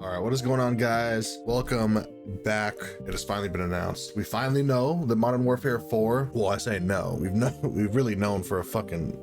All right, what is going on, guys? Welcome back. It has finally been announced. We finally know that Modern Warfare 4, well, I say no, we've really known for fucking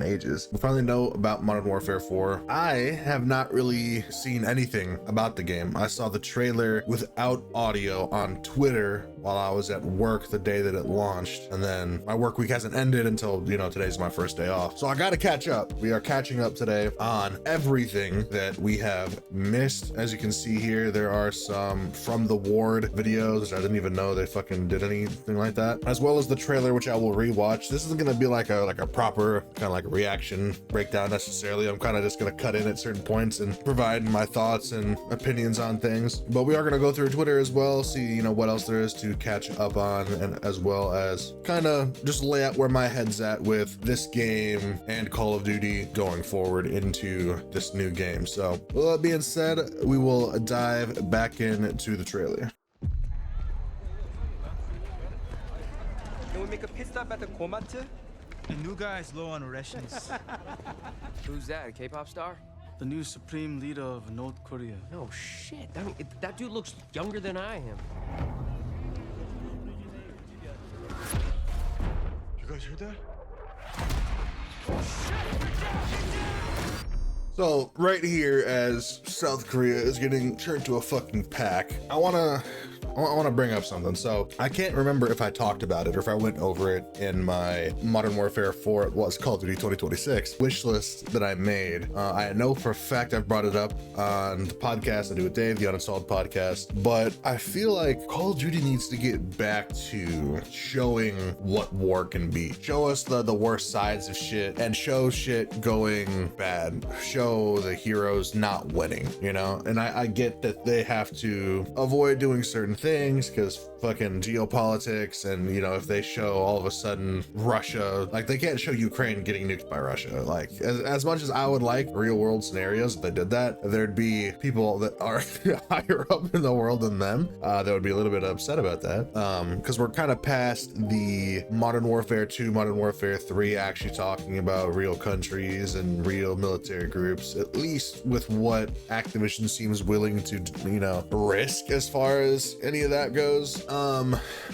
ages. We finally know about Modern Warfare 4. I have not really seen anything about the game. I saw the trailer without audio on Twitter while I was at work the day that it launched, and then my work week hasn't ended until, today's my first day off. So I gotta catch up. We are catching up today on everything that we have missed. As you can see here, there are some from the ward videos, which I didn't even know they fucking did anything like that, as well as the trailer, which I will rewatch. This isn't gonna be like a proper kind of like reaction breakdown necessarily. I'm kind of just gonna cut in at certain points and provide my thoughts and opinions on things, but we are gonna go through Twitter as well, see what else there is to catch up on, and as well as kind of just lay out where my head's at with this game and Call of Duty going forward into this new game. So with that being said, we will dive back into the trailer. Can we make a pit stop at the Komatsu? The new guy is low on rations. Who's that, a K-pop star? The new supreme leader of North Korea. No shit. I mean, that dude looks younger than I am. You guys heard that? So right here, as South Korea is getting turned to a fucking pack, I want to bring up something. So I can't remember if I talked about it or if I went over it in my Modern Warfare 4, it was Call of Duty 2026 wish list that I made. I know for a fact I've brought it up on the podcast I do with Dave, the Uninstalled podcast, but I feel like Call of Duty needs to get back to showing what war can be. Show us the worst sides of shit and show shit going bad. Show the heroes not winning, and I get that they have to avoid doing certain things because fucking geopolitics, and if they show all of a sudden Russia, like they can't show Ukraine getting nuked by Russia. Like as much as I would like real world scenarios, if they did that, there'd be people that are higher up in the world than them that would be a little bit upset about that, because we're kind of past the Modern Warfare 2, Modern Warfare 3 actually talking about real countries and real military groups, at least with what Activision seems willing to risk as far as any of that goes.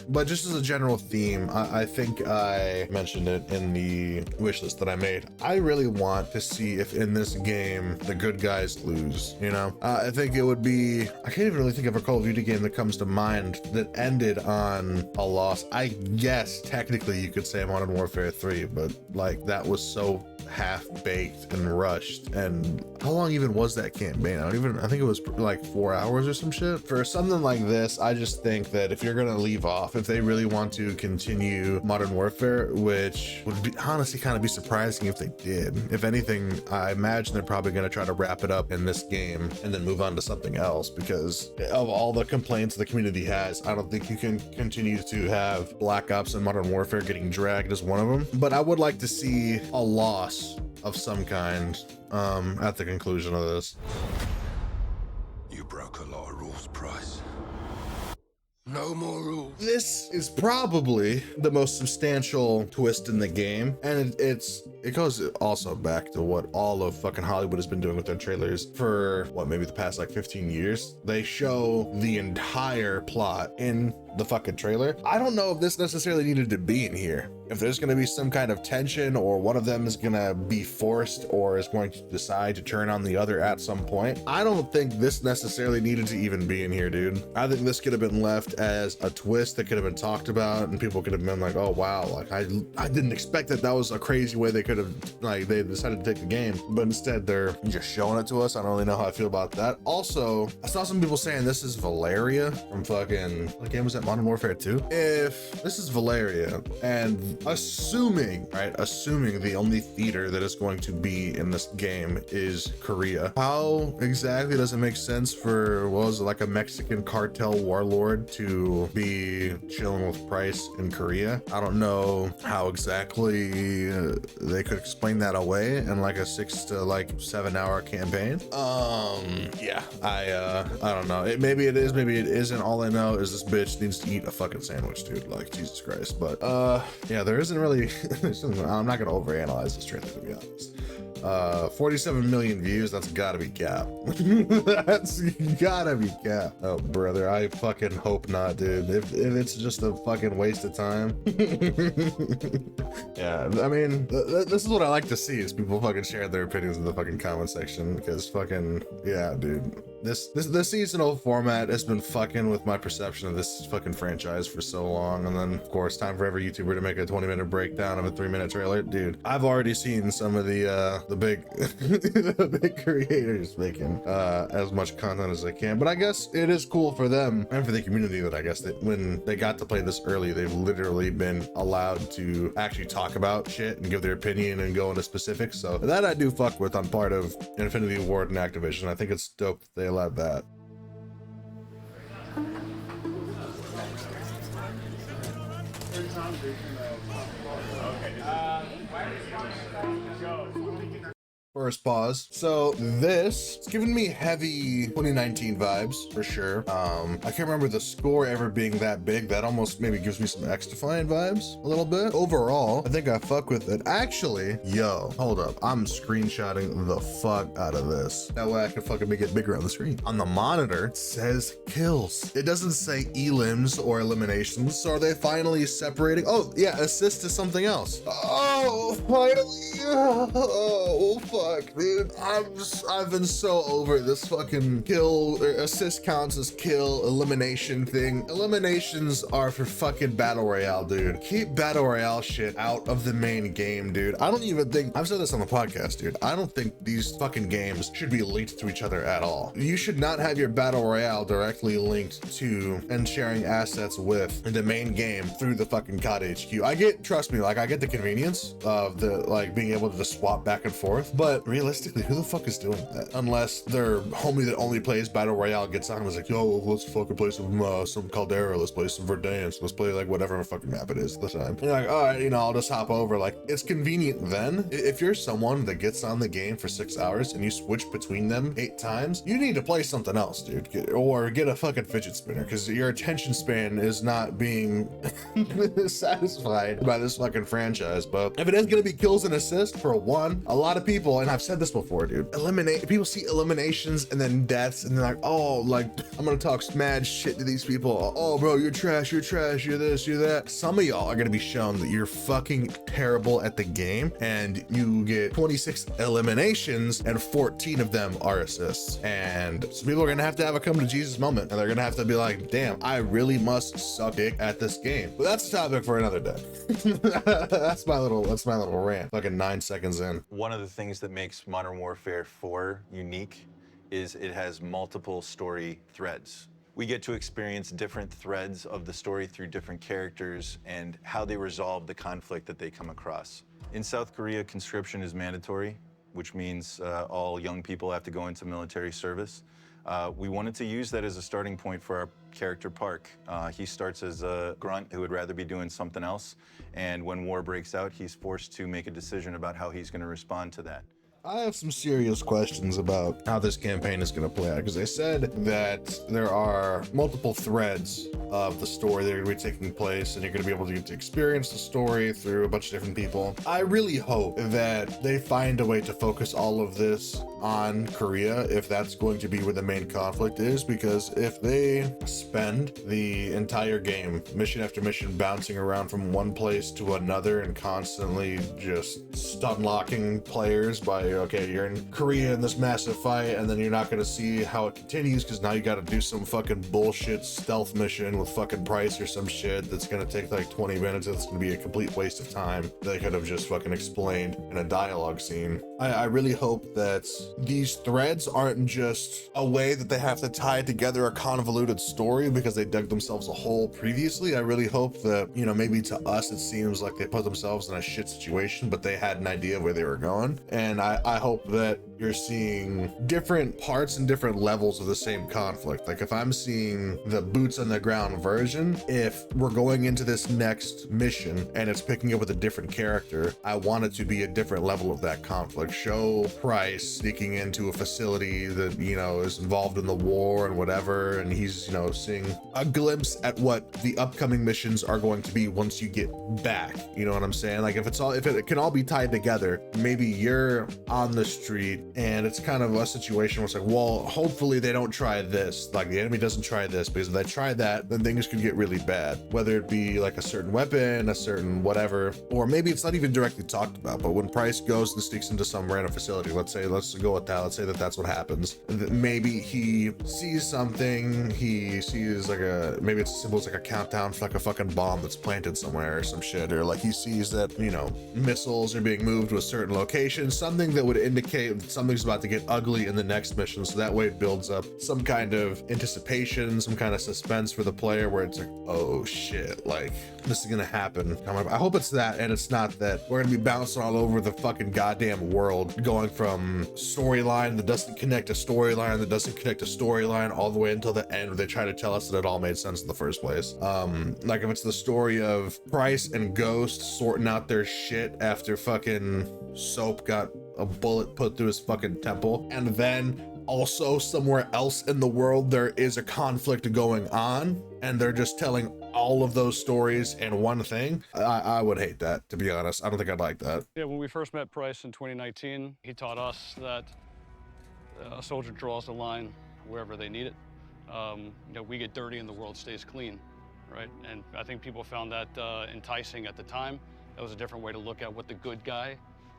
But just as a general theme, I think I mentioned it in the wish list that I made. I really want to see if in this game the good guys lose. I think it would be, I can't even really think of a Call of Duty game that comes to mind that ended on a loss. I guess technically you could say Modern Warfare 3, but like that was so half-baked and rushed. And how long even was that campaign? I think it was like 4 hours or some shit. For something like this, I just think that if you're gonna leave off, if they really want to continue Modern Warfare, which would be honestly kind of be surprising if they did. If anything, I imagine they're probably gonna try to wrap it up in this game and then move on to something else, because of all the complaints the community has, I don't think you can continue to have Black Ops and Modern Warfare getting dragged as one of them. But I would like to see a loss of some kind at the conclusion of this. You broke a lot of rules, Price. No more rules. This is probably the most substantial twist in the game, and it goes also back to what all of fucking Hollywood has been doing with their trailers for maybe the past like 15 years. They show the entire plot in the fucking trailer. I don't know if this necessarily needed to be in here. If there's going to be some kind of tension, or one of them is going to be forced or is going to decide to turn on the other at some point, I don't think this necessarily needed to even be in here, dude. I think this could have been left as a twist that could have been talked about, and people could have been like, oh wow, like I didn't expect that was a crazy way they could have, like, they decided to take the game, but instead they're just showing it to us. I don't really know how I feel about that. Also, I saw some people saying this is Valeria from fucking, what game was that, Modern Warfare 2? If this is Valeria, and assuming the only theater that is going to be in this game is Korea, how exactly does it make sense for, what was it, like a Mexican cartel warlord to be chilling with Price in Korea? I don't know how exactly they could explain that away in like a 6 to 7 hour campaign. Yeah, I don't know. Maybe it is, maybe it isn't. All I know is this bitch needs to eat a fucking sandwich, dude. Like, Jesus Christ. But yeah, there isn't really I'm not gonna overanalyze this trailer, to be honest. 47 million views. That's gotta be cap. That's gotta be cap. Oh, brother, I fucking hope not, dude. If it's just a fucking waste of time. Yeah, I mean, this is what I like to see, is people fucking share their opinions in the fucking comment section, because fucking, yeah, dude. This seasonal format has been fucking with my perception of this fucking franchise for so long, and then of course time for every YouTuber to make a 20-minute breakdown of a 3-minute trailer. Dude, I've already seen some of the big the big creators making as much content as they can, but I guess it is cool for them and for the community that I guess that when they got to play this early, they've literally been allowed to actually talk about shit and give their opinion and go into specifics. So that I do fuck with on part of Infinity Ward and Activision. I think it's dope that they allowed that. First pause. So this, it's giving me heavy 2019 vibes for sure. I can't remember the score ever being that big. That almost maybe gives me some X-Defiant vibes a little bit. Overall, I think I fuck with it. Actually, yo, hold up. I'm screenshotting the fuck out of this. That way I can fucking make it bigger on the screen. On the monitor, it says kills. It doesn't say elims or eliminations. So are they finally separating? Oh yeah, assist is something else. Oh, finally. Oh, fuck, dude. I've been so over this fucking kill or assist counts as kill elimination thing. Eliminations are for fucking battle royale, dude. Keep battle royale shit out of the main game, dude. I don't even think, I've said this on the podcast, dude. I don't think these fucking games should be linked to each other at all. You should not have your battle royale directly linked to and sharing assets with the main game through the fucking COD HQ. I get, trust me, like I get the convenience of the like being able to just swap back and forth, but realistically, who the fuck is doing that? Unless their homie that only plays battle royale gets on and was like, yo, let's fucking play some Caldera, let's play some Verdansk, let's play like whatever fucking map it is this time. And you're like, all right, you know, I'll just hop over. Like, it's convenient then. If you're someone that gets on the game for 6 hours and you switch between them 8 times, you need to play something else, dude. Or get a fucking fidget spinner, because your attention span is not being satisfied by this fucking franchise. But if it is gonna be kills and assists, for one, a lot of people, and I've said this before, dude, people see eliminations and then deaths and they're like, oh, like I'm gonna talk mad shit to these people. Oh bro, you're trash, you're this, you're that. Some of y'all are gonna be shown that you're fucking terrible at the game, and you get 26 eliminations and 14 of them are assists. And some people are gonna have to have a come to Jesus moment, and they're gonna have to be like, damn, I really must suck dick at this game. But that's a topic for another day. That's my little rant. Fucking 9 seconds in. One of the things that makes Modern Warfare 4 unique is it has multiple story threads. We get to experience different threads of the story through different characters and how they resolve the conflict that they come across. In South Korea, conscription is mandatory, which means all young people have to go into military service. We wanted to use that as a starting point for our character Park. He starts as a grunt who would rather be doing something else, and when war breaks out, he's forced to make a decision about how he's going to respond to that. I have some serious questions about how this campaign is going to play out, because they said that there are multiple threads of the story that are going to be taking place, and you're going to be able to get to experience the story through a bunch of different people. I really hope that they find a way to focus all of this on Korea, if that's going to be where the main conflict is, because if they spend the entire game, mission after mission, bouncing around from one place to another and constantly just stun locking players by, okay, you're in Korea in this massive fight, and then you're not going to see how it continues because now you got to do some fucking bullshit stealth mission with fucking Price or some shit that's going to take like 20 minutes. It's going to be a complete waste of time. They could have just fucking explained in a dialogue scene. I really hope that these threads aren't just a way that they have to tie together a convoluted story because they dug themselves a hole previously. I really hope that, you know, maybe to us it seems like they put themselves in a shit situation, but they had an idea of where they were going. And I hope that you're seeing different parts and different levels of the same conflict. Like if I'm seeing the boots on the ground version, if we're going into this next mission and it's picking up with a different character, I want it to be a different level of that conflict. Show Price sneaking into a facility that, you know, is involved in the war and whatever, and he's, you know, seeing a glimpse at what the upcoming missions are going to be once you get back. You know what I'm saying? Like if it can all be tied together, maybe you're on the street and it's kind of a situation where it's like, well, hopefully they don't try this. Like the enemy doesn't try this, because if they try that, then things could get really bad. Whether it be like a certain weapon, a certain whatever, or maybe it's not even directly talked about, but when Price goes and sneaks into some random facility, let's go with that. Let's say that that's what happens. Maybe he sees something, he sees like maybe it's simple as like a countdown for like a fucking bomb that's planted somewhere or some shit, or like he sees that, you know, missiles are being moved to a certain location, something that would indicate something's about to get ugly in the next mission. So that way it builds up some kind of anticipation, some kind of suspense for the player where it's like, oh shit, like this is gonna happen. I hope it's that, and it's not that we're gonna be bouncing all over the fucking goddamn world, going from storyline that doesn't connect to storyline that doesn't connect to storyline all the way until the end where they try to tell us that it all made sense in the first place. Like if it's the story of Price and Ghost sorting out their shit after fucking Soap got a bullet put through his fucking temple, and then also somewhere else in the world there is a conflict going on, and they're just telling all of those stories in one thing. I would hate that, to be honest. I don't think I'd like that. Yeah, when we first met Price in 2019, he taught us that a soldier draws the line wherever they need it. You know, we get dirty and the world stays clean, right? And I think people found that enticing at the time. That was a different way to look at what the good guy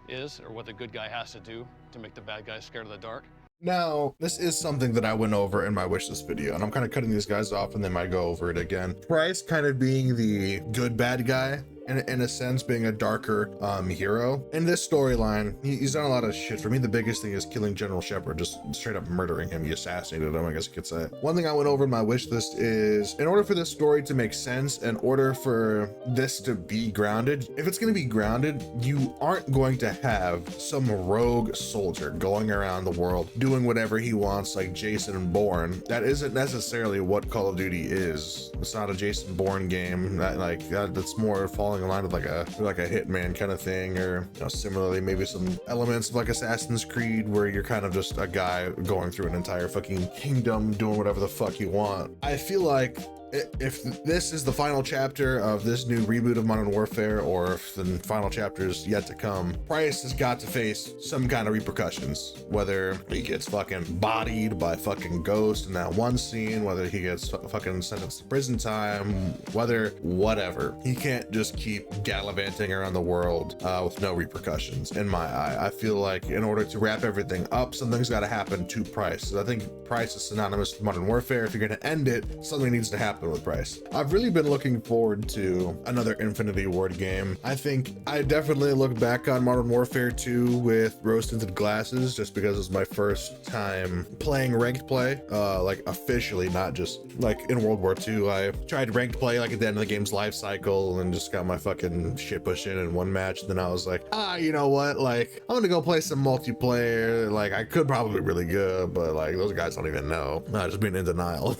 is, or what the good guy has to do to make the bad guy scared of the dark. Now, this is something that I went over in my wishlist video, and I'm kind of cutting these guys off and they might go over it again. Price kind of being the good bad guy, and in a sense being a darker hero. In this storyline, he's done a lot of shit. For me, the biggest thing is killing General Shepard, just straight up murdering him. He assassinated him, I guess you could say. One thing I went over in my wish list is, in order for this story to make sense, in order for this to be grounded, if it's going to be grounded, you aren't going to have some rogue soldier going around the world doing whatever he wants like Jason Bourne. That isn't necessarily what Call of Duty is. It's not a Jason Bourne game. That's more falling in line with like a Hitman kind of thing, or, you know, similarly maybe some elements of like Assassin's Creed where you're kind of just a guy going through an entire fucking kingdom doing whatever the fuck you want. I feel like if this is the final chapter of this new reboot of Modern Warfare, or if the final chapter is yet to come, Price has got to face some kind of repercussions. Whether he gets fucking bodied by fucking Ghost in that one scene, whether he gets fucking sentenced to prison time, whatever. He can't just keep gallivanting around the world with no repercussions, in my eye. I feel like in order to wrap everything up, something's got to happen to Price. I think Price is synonymous with Modern Warfare. If you're going to end it, something needs to happen with Price. I've really been looking forward to another Infinity Ward game. I think I definitely look back on Modern Warfare 2 with rose-tinted glasses, just because it's my first time playing ranked play, like officially, not just like in World War II. I tried ranked play like at the end of the game's life cycle and just got my fucking shit pushed in one match. Then I was like, you know what? Like, I'm gonna go play some multiplayer. Like, I could probably be really good, but like those guys don't even know. Just being in denial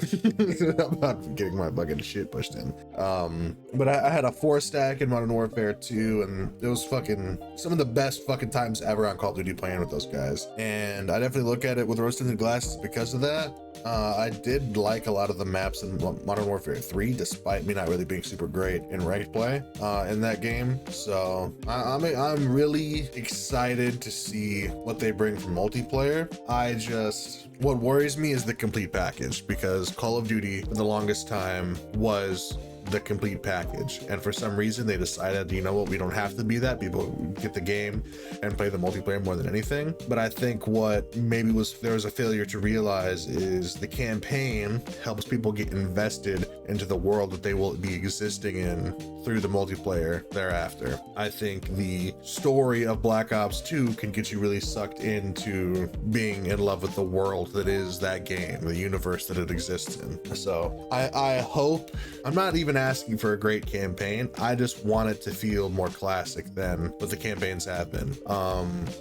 about getting my fucking shit pushed in. But I had a 4-stack in Modern Warfare 2, and it was fucking some of the best fucking times ever on Call of Duty playing with those guys. And I definitely look at it with rose-tinted glasses because of that. I did like a lot of the maps in Modern Warfare 3, despite me not really being super great in ranked play in that game. So I'm really excited to see what they bring from multiplayer. What worries me is the complete package, because Call of Duty for the longest time was the complete package, and for some reason they decided, you know what, we don't have to be that. People get the game and play the multiplayer more than anything. But I think what maybe there was a failure to realize is the campaign helps people get invested into the world that they will be existing in through the multiplayer thereafter. I think the story of Black Ops 2 can get you really sucked into being in love with the world that is that game, the universe that it exists in. So I hope, I'm not even asking for a great campaign. I just want it to feel more classic than what the campaigns have been.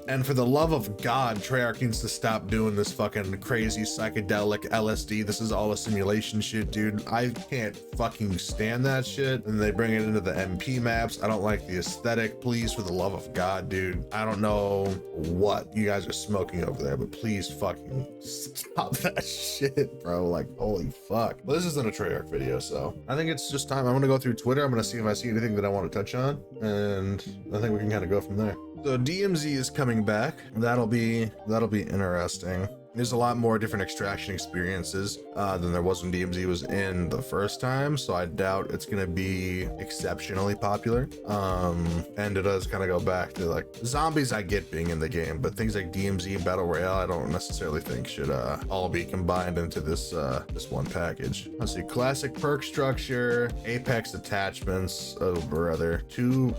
And for the love of God, Treyarch needs to stop doing this fucking crazy psychedelic LSD. This is all a simulation shit, dude. I can't fucking stand that shit. And they bring it into the MP maps. I don't like the aesthetic. Please, for the love of God, dude. I don't know what you guys are smoking over there, but please fucking stop that shit, bro. Like, holy fuck. Well, this isn't a Treyarch video, so I think it's just time. I'm gonna go through Twitter. I'm gonna see if I see anything that I want to touch on, and I think we can kind of go from there. So DMZ is coming back. That'll be interesting. There's a lot more different extraction experiences than there was when DMZ was in the first time, so I doubt it's gonna be exceptionally popular. And it does kind of go back to like zombies. I get being in the game, but things like DMZ and Battle Royale, I don't necessarily think should all be combined into this this one package. Let's see, classic perk structure, Apex attachments. Oh brother, two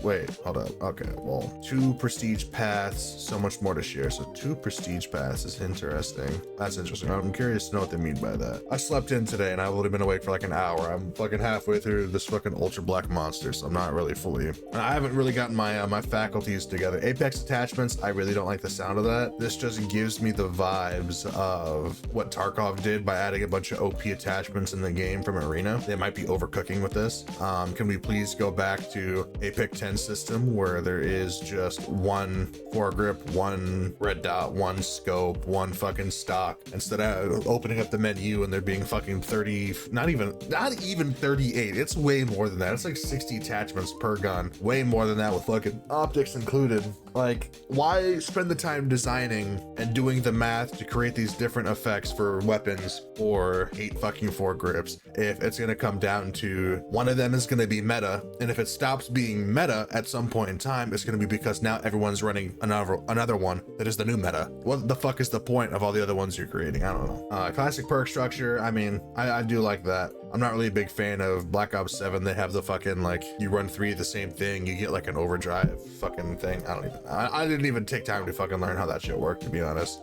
prestige paths. So much more to share. So 2 prestige paths is interesting. That's interesting. I'm curious to know what they mean by that. I slept in today and I've only been awake for like an hour. I'm fucking halfway through this fucking ultra black monster, so I'm not really fully. I haven't really gotten my my faculties together. Apex attachments, I really don't like the sound of that. This just gives me the vibes of what Tarkov did by adding a bunch of OP attachments in the game from Arena. They might be overcooking with this. Can we please go back to Apex 10 system where there is just 1 foregrip, 1 red dot, 1 scope, 1 fucking stock, instead of opening up the menu and there being fucking 30, not even 38. It's way more than that. It's like 60 attachments per gun, way more than that with fucking optics included. Like, why spend the time designing and doing the math to create these different effects for weapons or 8 fucking foregrips if it's gonna come down to one of them is gonna be meta, and if it stops being meta at some point in time, it's gonna be because now everyone's running another one that is the new meta. What the fuck is the point of all the other ones you're creating? I don't know. Classic perk structure, I mean, I do like that. I'm not really a big fan of Black Ops 7. They have the fucking, like, you run 3 of the same thing, you get like an overdrive fucking thing. I didn't even take time to fucking learn how that shit worked, to be honest.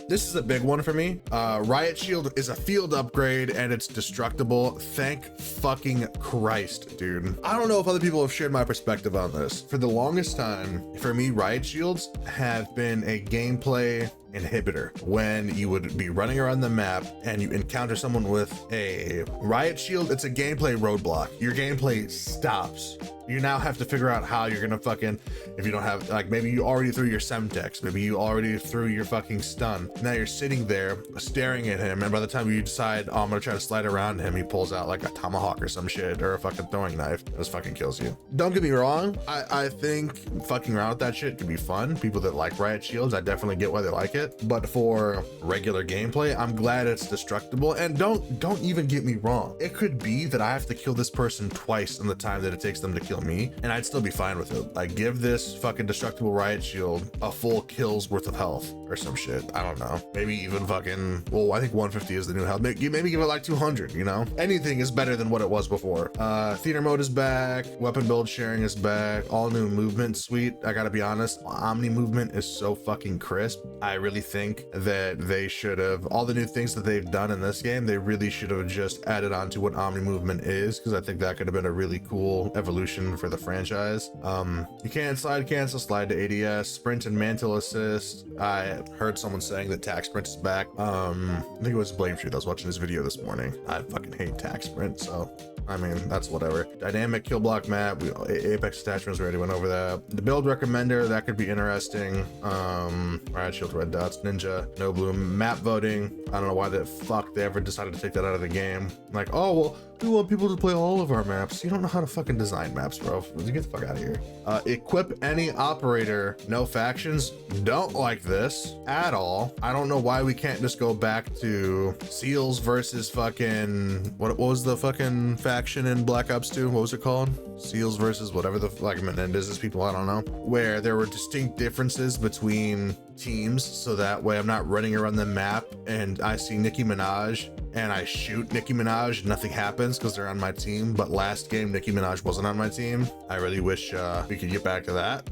This is a big one for me. Riot Shield is a field upgrade and it's destructible. Thank fucking Christ, dude. I don't know if other people have shared my perspective on this. For the longest time, for me, Riot Shields have been a gameplay inhibitor. When you would be running around the map and you encounter someone with a riot shield, it's a gameplay roadblock. Your gameplay stops. You now have to figure out how you're gonna fucking, if you don't have, like, maybe you already threw your semtex, maybe you already threw your fucking stun. Now you're sitting there staring at him, and by the time you decide, oh, I'm gonna try to slide around him, he pulls out like a tomahawk or some shit, or a fucking throwing knife. This fucking kills you. Don't get me wrong, I think fucking around with that shit can be fun. People that like riot shields, I definitely get why they like it. But for regular gameplay, I'm glad it's destructible. And don't even get me wrong. It could be that I have to kill this person twice in the time that it takes them to kill me, and I'd still be fine with it. Like, give this fucking destructible riot shield a full kill's worth of health or some shit. I don't know. Maybe even fucking, well, I think 150 is the new health. Maybe give it like 200, you know? Anything is better than what it was before. Theater mode is back. Weapon build sharing is back. All new movement suite. I gotta be honest, Omni movement is so fucking crisp. I really think that they should have, all the new things that they've done in this game, they really should have just added on to what Omni movement is, because I think that could have been a really cool evolution for the franchise. You can't slide cancel, slide to ADS, sprint and mantle assist. I heard someone saying that tac sprint is back. I think it was Blame Shoot. I was watching his video this morning. I fucking hate tac sprint, so I mean, that's whatever. Dynamic kill block map. Apex attachments, we already went over that. The build recommender, that could be interesting. Riot Shield, red dots, ninja, no bloom. Map voting. I don't know why the fuck they ever decided to take that out of the game. Like, oh, well, we want people to play all of our maps. You don't know how to fucking design maps, bro. Get the fuck out of here. Equip any operator, no factions. Don't like this at all. I don't know why we can't just go back to SEALs versus fucking, what was the fucking faction in Black Ops 2? What was it called? SEALs versus whatever the, like, Menendez's people, I don't know. Where there were distinct differences between teams, so that way I'm not running around the map and I see Nicki Minaj and I shoot Nicki Minaj, nothing happens because they're on my team. But last game, Nicki Minaj wasn't on my team. I really wish we could get back to that.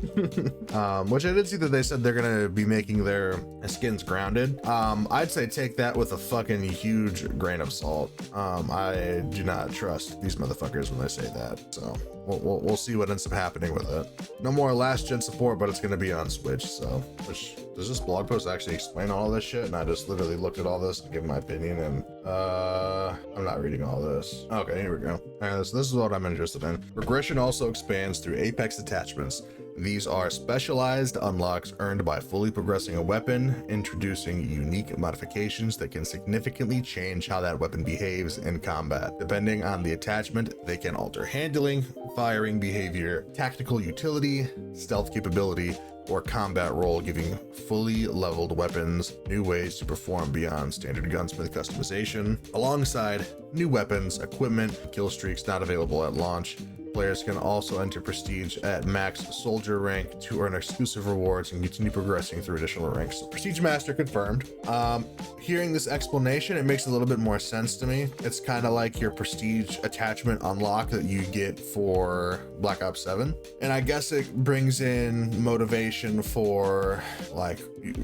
Which I did see that they said they're gonna be making their skins grounded. I'd say take that with a fucking huge grain of salt. I do not trust these motherfuckers when they say that. So we'll see what ends up happening with it. No more last gen support, but it's gonna be on Switch. So, which does this blog post actually explain all this shit? And I just literally looked at all this and give my opinion, and I'm not reading all this. Okay, here we go. All right, so this is what I'm interested in. Progression also expands through Apex attachments. These are specialized unlocks earned by fully progressing a weapon, introducing unique modifications that can significantly change how that weapon behaves in combat. Depending on the attachment, they can alter handling, firing behavior, tactical utility, stealth capability, or combat role, giving fully leveled weapons new ways to perform beyond standard gunsmith customization. Alongside new weapons, equipment, kill streaks not available at launch, players can also enter prestige at max soldier rank to earn exclusive rewards and continue progressing through additional ranks. Prestige master confirmed. Hearing this explanation, it makes a little bit more sense to me. It's kind of like your prestige attachment unlock that you get for Black Ops 7. And I guess it brings in motivation for, like,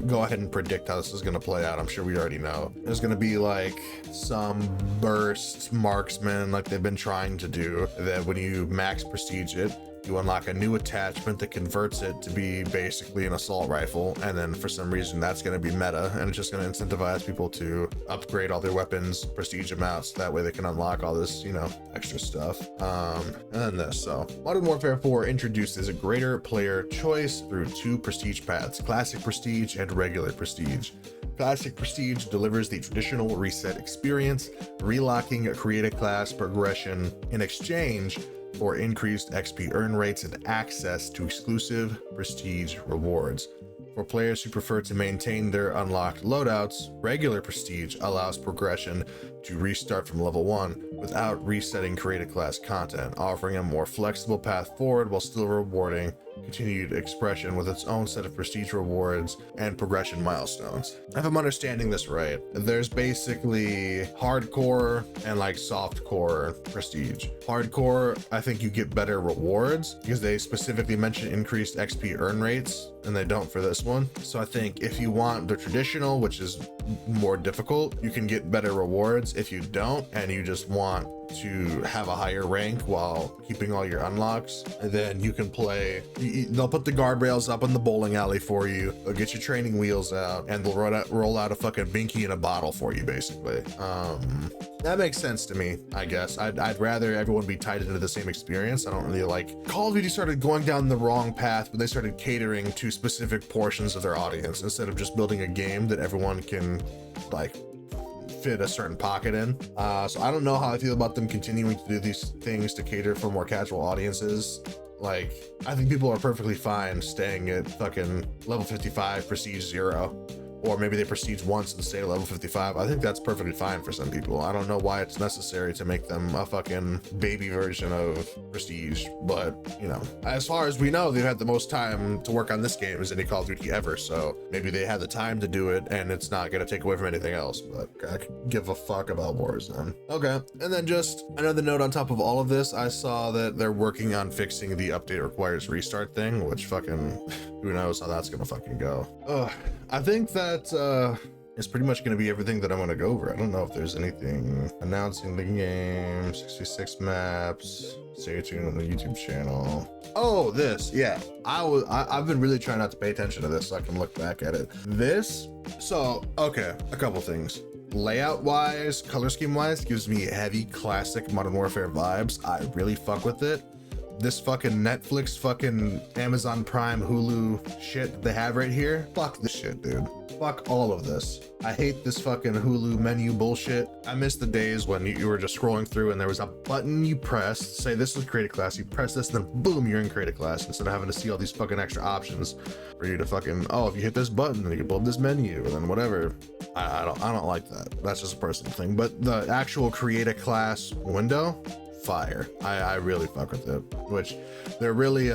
go ahead and predict how this is going to play out. I'm sure we already know. There's going to be like some burst marksman like they've been trying to do, that when you max prestige it, you unlock a new attachment that converts it to be basically an assault rifle, and then for some reason that's going to be meta, and it's just going to incentivize people to upgrade all their weapons, prestige them out, so that way they can unlock all this, you know, extra stuff. And then this. So Modern Warfare 4 introduces a greater player choice through 2 prestige paths: classic prestige and regular prestige. Classic Prestige delivers the traditional reset experience, relocking create a class progression in exchange for increased XP earn rates and access to exclusive prestige rewards. For players who prefer to maintain their unlocked loadouts, regular prestige allows progression to restart from level 1 without resetting created class content, offering a more flexible path forward while still rewarding continued expression with its own set of prestige rewards and progression milestones. If I'm understanding this right, there's basically hardcore and like softcore prestige. Hardcore, I think you get better rewards because they specifically mention increased XP earn rates, and they don't for this one. So I think if you want the traditional, which is more difficult, you can get better rewards. If you don't, and you just want to have a higher rank while keeping all your unlocks, and then you can play, they'll put the guardrails up in the bowling alley for you, they'll get your training wheels out, and they'll roll out a fucking binky in a bottle for you, basically. That makes sense to me, I guess. I'd rather everyone be tied into the same experience. I don't really like... Call of Duty started going down the wrong path when they started catering to specific portions of their audience instead of just building a game that everyone can, like, fit a certain pocket in. So I don't know how I feel about them continuing to do these things to cater for more casual audiences. Like, I think people are perfectly fine staying at fucking level 55 prestige 0, or maybe they prestige once and stay at level 55. I think that's perfectly fine for some people. I don't know why it's necessary to make them a fucking baby version of prestige, but you know, as far as we know, they've had the most time to work on this game as any Call of Duty ever, so maybe they had the time to do it and it's not gonna take away from anything else. But I could give a fuck about Warzone. Okay, and then just another note on top of all of this, I saw that they're working on fixing the update requires restart thing, which fucking, who knows how that's gonna fucking go. I think that is pretty much going to be everything that I'm going to go over. I don't know if there's anything announcing the game, 66 maps, stay tuned on the YouTube channel. Oh, this, yeah. I've been really trying not to pay attention to this so I can look back at it. So, okay, a couple things. Layout wise, color scheme wise, gives me heavy classic Modern Warfare vibes. I really fuck with it. This fucking Netflix, fucking Amazon Prime, Hulu shit that they have right here. Fuck this shit, dude. Fuck all of this. I hate this fucking Hulu menu bullshit. I miss the days when you were just scrolling through and there was a button you pressed, say this is create a class, you press this, and then boom, you're in create a class, instead of having to see all these fucking extra options for you to fucking, oh, if you hit this button, then you can pull up this menu, and then whatever. I don't like that. That's just a personal thing. But the actual create a class window, fire. I really fuck with it, which they're really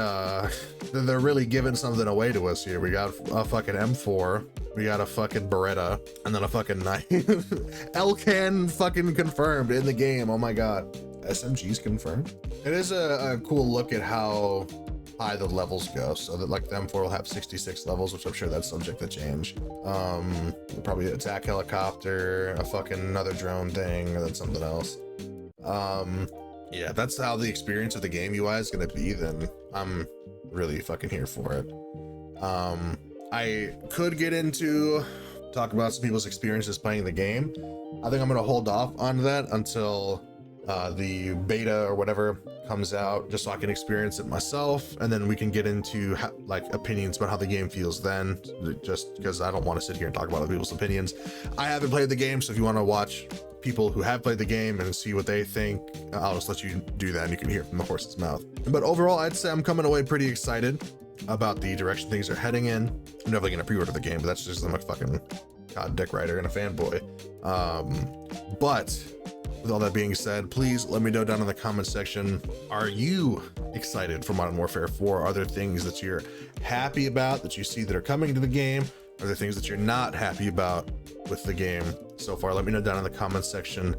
giving something away to us here. We got a fucking M4 We got a fucking Beretta and then a fucking knife. Elcan fucking confirmed in the game. Oh my God. SMG's confirmed. It is a cool look at how high the levels go. So that like the M4 will have 66 levels, which I'm sure that's subject to change. Probably attack helicopter, a fucking another drone thing, or then something else. Yeah, if that's how the experience of the game UI is gonna be, then I'm really fucking here for it. I could get into talk about some people's experiences playing the game. I think I'm gonna hold off on that until the beta or whatever comes out, just so I can experience it myself, and then we can get into like opinions about how the game feels then, just because I don't want to sit here and talk about other people's opinions. I haven't played the game, so if you want to watch people who have played the game and see what they think, I'll just let you do that and you can hear it from the horse's mouth. But overall, I'd say I'm coming away pretty excited about the direction things are heading in. I'm definitely gonna pre-order the game, but that's just I'm a fucking dick writer and a fanboy. But with all that being said, please let me know down in the comment section, are you excited for Modern Warfare 4? Are there things that you're happy about that you see that are coming to the game? Are there things that you're not happy about with the game so far? Let me know down in the comment section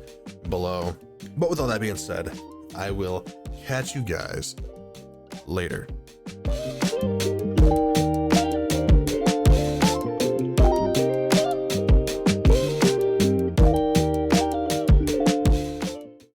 below. But with all that being said, I will catch you guys later.